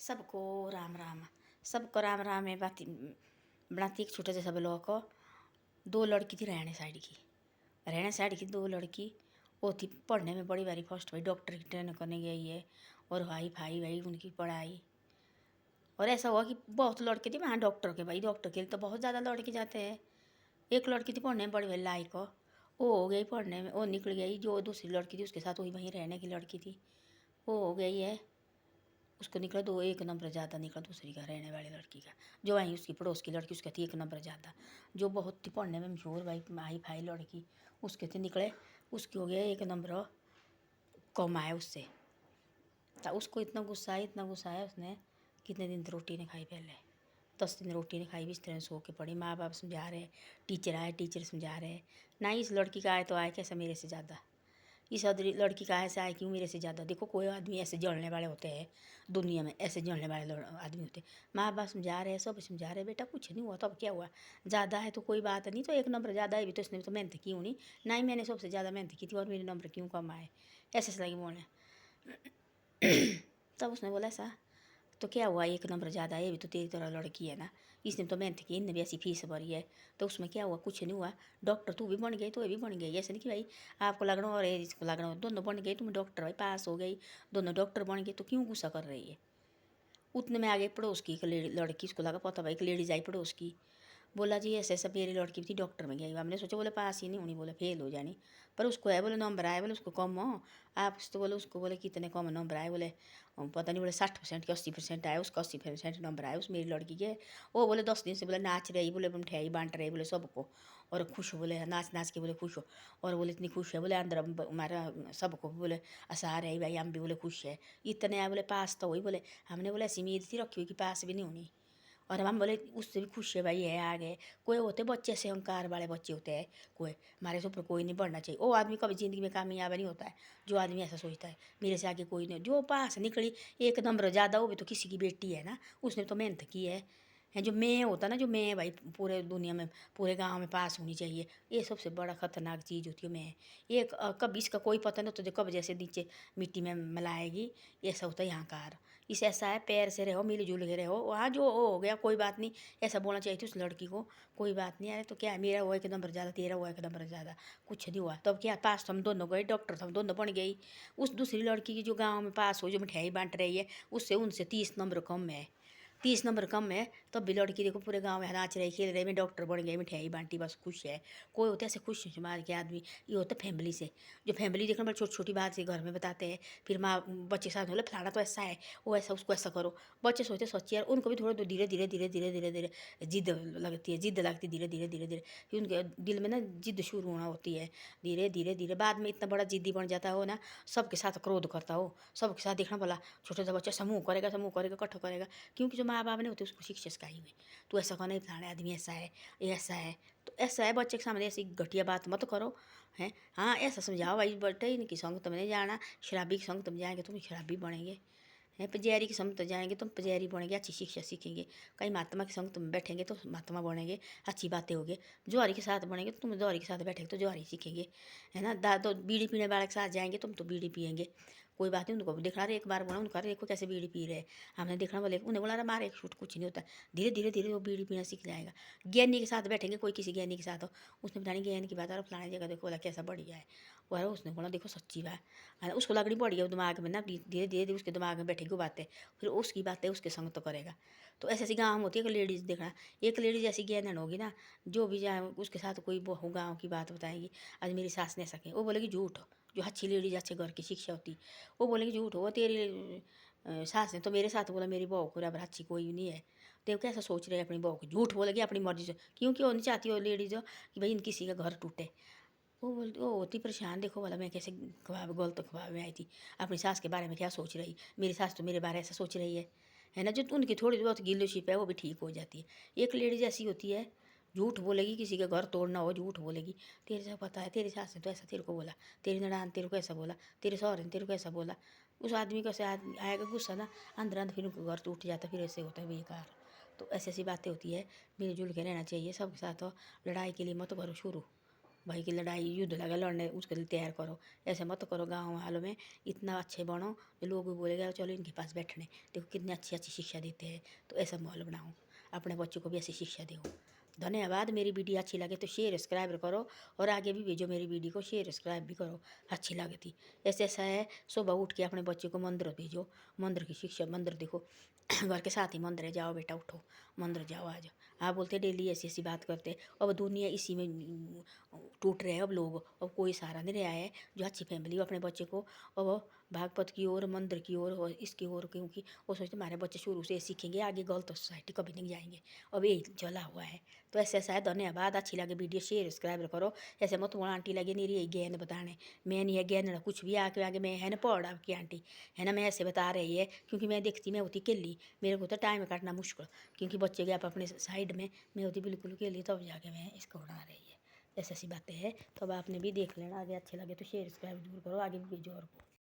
सबको राम राम। सबको राम राम है। बात बनाती एक छोटे से सब लोगों को। दो लड़की थी रहने साइड की दो लड़की। वो थी पढ़ने में बड़ी बारी फर्स्ट भाई, डॉक्टर की ट्रेनिंग करने गई है। और भाई उनकी पढ़ाई। और ऐसा हुआ कि बहुत लड़के थे वहाँ डॉक्टर के, भाई डॉक्टर के लिए तो बहुत ज़्यादा लड़के जाते हैं। एक लड़की थी पढ़ने में बड़ी भाई लायक हो, वो हो गई पढ़ने में, वो निकल गई। जो दूसरी लड़की थी उसके साथ वही वहीं रहने की लड़की थी, वो हो गई है। उसको निकला दो एक नंबर ज़्यादा निकला दूसरी का, रहने वाली लड़की का। जो वहीं उसकी पड़ोस की लड़की उसके थी एक नंबर ज़्यादा। जो बहुत थी पढ़ने में मशहूर भाई भाई लड़की, उसके थे निकले, उसकी हो गया एक नंबर कम आया उससे। तो उसको इतना गुस्सा आया उसने कितने दिन तो रोटी नहीं खाई पहले। 10 दिन रोटी नहीं खाई, बिस्तर में सो के पड़ी। माँ बाप समझा रहे, टीचर आए टीचर समझा रहे, ना इस लड़की का आए तो आए कैसा मेरे से ज़्यादा। इस लड़की का ऐसा है क्यों मेरे से ज़्यादा। देखो कोई आदमी ऐसे जलने वाले होते हैं दुनिया में, ऐसे जलने वाले आदमी होते हैं। माँ बाप समझा रहे हैं, सब समझा रहे हैं, बेटा कुछ नहीं हुआ तो अब क्या हुआ, ज़्यादा है तो कोई बात नहीं, तो एक नंबर ज़्यादा है भी तो इसने तो मेहनत की होनी, ना ही मैंने सबसे ज़्यादा मेहनत की थी और मेरे नंबर क्यों कम आए। ऐसे लगे बोलने। तब उसने बोला ऐसा तो क्या हुआ, एक नंबर ज़्यादा है, ये भी तो तेरी तरह लड़की है ना, इसने तो मेहनत की, इनने भी ऐसी फीस भरी है, तो उसमें क्या हुआ, कुछ नहीं हुआ। डॉक्टर तू भी बन गई तो ये भी बन गई, ऐसे नहीं कि भाई आपको लगना और इसको लगना, दोनों बन गई, तुम डॉक्टर भाई पास हो गई, दोनों डॉक्टर बन गए, तो क्यों गुस्सा कर रही है। उतने में आ गई पड़ोस की एक लड़की, उसको लगा पता भाई एक लेडीज आई पड़ोस की। बोला जी ऐसे ऐसा मेरी लड़की थी डॉक्टर में गई, हमने सोचा बोले पास ही नहीं होनी, बोले फेल हो जानी, पर उसको है बोले नंबर आए, बोले उसको कम हो। आप तो बोले उसको बोले कितने कम नंबर आए, बोले पता नहीं बोले 60% के 80% आए, उसका 80% नंबर आए उस मेरी लड़की के। वो बोले 10 दिन से बोले नाच रही, बोले मिठाई बांट रही बोले सबको, और खुश हो बोले नाच नाच के बोले खुश हो। और बोले इतनी खुश है बोले अंदर हमारा सबको बोले आसार है भाई, हम भी बोले खुश है। इतने आए बोले पास तो हुई, बोले हमने बोले ऐसी उम्मीद थी रखी हुई कि पास भी नहीं होनी। और हम बोले उससे भी खुश है भाई है आगे। कोई होते बच्चे से अहंकार वाले बच्चे होते हैं, कोई हमारे से ऊपर कोई नहीं बढ़ना चाहिए। वो आदमी कभी ज़िंदगी में कामयाब नहीं होता है जो आदमी ऐसा सोचता है मेरे से आगे कोई नहीं। जो पास निकली एक नंबर ज़्यादा, वो भी तो किसी की बेटी है ना, उसने तो मेहनत की है। जो मैं होता ना, जो मैं भाई पूरे दुनिया में पूरे गांव में पास होनी चाहिए, ये सबसे बड़ा खतरनाक चीज़ होती है मैं। एक कभी इसका कोई पता नहीं होता, जो कब जैसे नीचे मिट्टी में मिलाएगी, ऐसा होता है यहाँ का। इस ऐसा है पैर से रहो मिलजुल के रहो, वहाँ जो हो गया कोई बात नहीं, ऐसा बोलना चाहिए थी उस लड़की को। कोई बात नहीं, अरे तो क्या है, मेरा हुआ एक नंबर ज़्यादा, तेरा हुआ एक नंबर ज़्यादा, कुछ नहीं हुआ तो अब क्या, पास तो हम दोनों गए, डॉक्टर तो हम दोनों बन गई। उस दूसरी लड़की की जो गाँव में पास हो, जो मिठाई बांट रही है, उससे उनसे 30 नंबर कम है, 30 नंबर कम है। तब भी लड़की देखो पूरे गांव में नाच रही खेल रही, मैं डॉक्टर बन गई, मिठाई बांटी, बस खुश है। कोई होता है ऐसे खुश समाज के आदमी, ये होता है फैमिली से। जो फैमिली देखना बड़ी छोटी छोटी बात से घर में बताते हैं, फिर माँ बच्चे के साथ बोले फलाना तो ऐसा है, वो ऐसा, उसको ऐसा करो। बच्चे सोचते सच्ची यार, उनको भी थोड़ा धीरे धीरे धीरे धीरे धीरे धीरे जिद लगती है, जिद लगती है धीरे धीरे धीरे धीरे, फिर उनके दिल में ना जिद शुरू होना होती है। धीरे धीरे धीरे बाद में इतना बड़ा जिद्दी बन जाता हो ना, सबके साथ क्रोध करता हो, सबके साथ देखना बोला छोटा सा बच्चा समूह करेगा कट्ठा करेगा। क्योंकि जो माँ बाप नहीं होते उसको शिक्षा सिखाई हुई, तो ऐसा करना, फलाना आदमी ऐसा है, ये ऐसा है, तो ऐसा है। बच्चे के सामने ऐसी घटिया बात मत करो हैं। हाँ ऐसा समझाओ भाई, बेटे इनकी संग तुम नहीं जाना, शराबी की संग तुम जाएंगे तुम शराबी बनेंगे हैं, पुजारी की संग तो जाएंगे तुम पुजारी बनेंगे, अच्छी शिक्षा सीखेंगे। कहीं महात्मा के संग तुम बैठेंगे तो महात्मा बनेंगे, अच्छी बातें होगी। जौहरी के साथ बनेंगे तो तुम जौहरी के साथ बैठेंगे तो जौहरी सीखेंगे, है ना। तो बीड़ी पीने वाले के साथ जाएंगे तुम तो बीड़ी पियेंगे। कोई बात नहीं, उनको देखना रहे, एक बार बोला उनका देखो कैसे बीड़ी पी रहे, हमने देखना बोले, उन्हें बोला मारे एक शूट कुछ नहीं होता। धीरे धीरे धीरे वो बीड़ी पीना सीख जाएगा। ज्ञानी के साथ बैठेंगे, कोई किसी ज्ञानी के साथ हो, उसने बतानी ज्ञान की बात, और फलाने जगह देखो बोला कैसा बढ़िया है, और उसने बोला देखो सच्ची बात है, उसको लगनी बढ़िया दिमाग में ना, धीरे धीरे उसके दिमाग में बैठेगी वो बातें, फिर उसकी बातें उसके संग तो करेगा। तो ऐसी ऐसी गाँव होती है कि लेडीज़ देखना, एक लेडीज ऐसी ज्ञान होगी ना, जो भी जाए उसके साथ कोई बहू गाँव की बात बताएगी, आज मेरी सास ने सके, वो बोलेगी झूठ। जो अच्छी लेडीज अच्छे घर की शिक्षा होती, वो बोलेगी झूठ हो, तेरी सास ने तो मेरे साथ बोला मेरी बहू को बराबर अच्छी कोई नहीं है, तो वो कैसा सोच रहे हैं अपनी बहू को, झूठ बोलेगी अपनी मर्जी से, क्योंकि वो नहीं चाहती हो लेडीज हो कि भाई किसी का घर टूटे। वो होती परेशान, देखो वाला मैं कैसे ख्वाब गलत ख्वाब में आई थी, अपनी सास के बारे में क्या सोच रही, मेरी सास तो मेरे बारे में ऐसा सोच रही है ना। जो उनकी थोड़ी बहुत गिलोशिप है वो भी ठीक हो जाती है। एक लेडीज ऐसी होती है, झूठ बोलेगी, किसी का घर तोड़ना हो झूठ बोलेगी, तेरे से पता है तेरी सास ने तो ऐसा तेरे को बोला, तेरी ननान तेरे को ऐसा बोला, तेरे सौहरे ने तेरे को ऐसा बोला। उस आदमी को ऐसे आएगा गुस्सा ना, अंदर अंदर फिर उनका घर टूट जाता, फिर ऐसे होता है बेकार। तो ऐसी ऐसी बातें होती है, मिलजुल के रहना चाहिए सबके साथ, लड़ाई के लिए मत करो शुरू, भाई की लड़ाई युद्ध लगा लड़ने उसके लिए तैयार करो। ऐसे मत करो। गाँव वालों में इतना अच्छे बनो जो लोग भी बोलेगा चलो इनके पास बैठने, देखो कितनी अच्छी अच्छी शिक्षा देते हैं। तो ऐसा माहौल बनाओ, अपने बच्चों को भी ऐसी शिक्षा दो। धन्यवाद। मेरी वीडियो अच्छी लगे तो शेयर सब्सक्राइब करो और आगे भी भेजो मेरी वीडियो को, शेयर सब्सक्राइब भी करो अच्छी लगती। ऐसे ऐसा है, सुबह उठ के अपने बच्चे को मंदिर भेजो, मंदिर की शिक्षा। मंदिर देखो घर के साथ ही मंदिर है, जाओ बेटा उठो मंदिर जाओ आज। हाँ बोलते डेली ऐसी ऐसी बात करते। अब दुनिया इसी में टूट रहे हैं अब लोग। अब कोई सहारा नहीं रहा है जो अच्छी फैमिली हो अपने बच्चे को अब भागवत की ओर, मंदिर की ओर और इसकी ओर, क्योंकि वो सोचते हमारे बच्चे शुरू से सीखेंगे, आगे गलत सोसाइटी कभी नहीं जाएंगे। अब यही चला हुआ है। तो ऐसे ऐसा है। धन्यवाद। अच्छी लगे वीडियो शेयर सब्सक्राइब करो। ऐसे मत बोला आंटी लगे नहीं रही ज्ञान बताने, मैं नहीं है ज्ञान कुछ भी आके आगे मैं है ना पढ़ आपकी आंटी है ना, मैं ऐसे बता रही है क्योंकि मैं देखती मैं होती केली, मेरे को तो टाइम काटना मुश्किल क्योंकि बच्चे गए आप अपने साइड में, मैं होती बिल्कुल केली तब जाके मैं इसको बना रही है। ऐसी ऐसी बातें हैं। तो अब आपने भी देख लेना, आगे अच्छे लगे तो शेयर सब्सक्राइब जरूर करो, आगे भी भेजो और को।